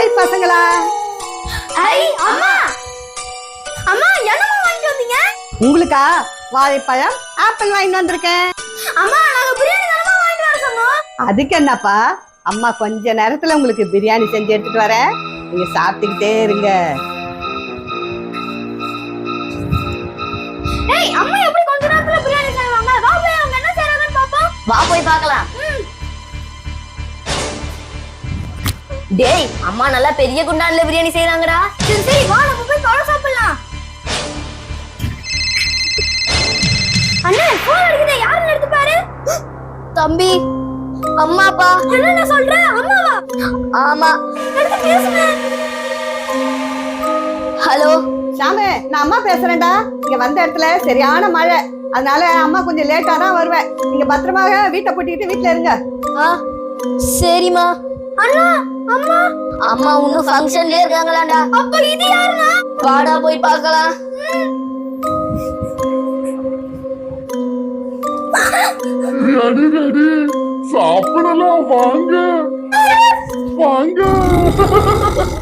Hi பசங்களா. Hi அம்மா. அம்மா என்னமா வாங்கிட்டு வந்தீங்க? உங்களுக்கா வாழைப்பழம் ஆப்பிள் வாங்கிட்டு வந்திருக்கேன். அம்மா நாங்க பிரியாணி தானமா வாங்கிட்டு வர சொன்னோம். அதுக்கு என்னப்பா, அம்மா கொஞ்ச நேரத்துல உங்களுக்கு பிரியாணி செஞ்சு எடுத்துட்டு வரேன். நீங்க சாப்பிட்டுக்கிட்டே இருங்க. ஏய் அம்மா எப்படி கொஞ்ச நேரத்துல பிரியாணி செய்வாங்க? வா போய் அவங்க என்ன செய்றாங்கன்னு பாப்போம். வா போய் பார்க்கலாம். டேய் அம்மா நல்லா பெரிய குண்டான்ல பிரியாணி செய்றாங்கடா. சரி சரி வா நம்ம போய் பழம் சாப்பிடலாம். அண்ணே போன் அடிக்குதே, யாருன்னு எடுத்து பாரு. தம்பி அம்மாப்பா. என்ன சொல்ற? அம்மாவா? ஆமா எடுத்து பேசுங்க. ஹலோ ஷாமே, நான் அம்மா பேசுறேன்டா. இங்க வந்த இடத்துல சரியான மழை, அதனால அம்மா கொஞ்சம் லேட்டா தான் வருவேன். நீங்க பத்திரமாக வீட்டை பூட்டிட்டு வீட்டுல இருங்க. சரிம்மா. அண்ணா அம்மா அம்மா இன்னும் ஃபங்க்ஷன்லயே இருக்காங்களாடா. அப்ப இது யாருனா? வாடா போய் பார்க்கலாம். ரெடி ரெடி சாப்பிடலாம் வாங்க வாங்க.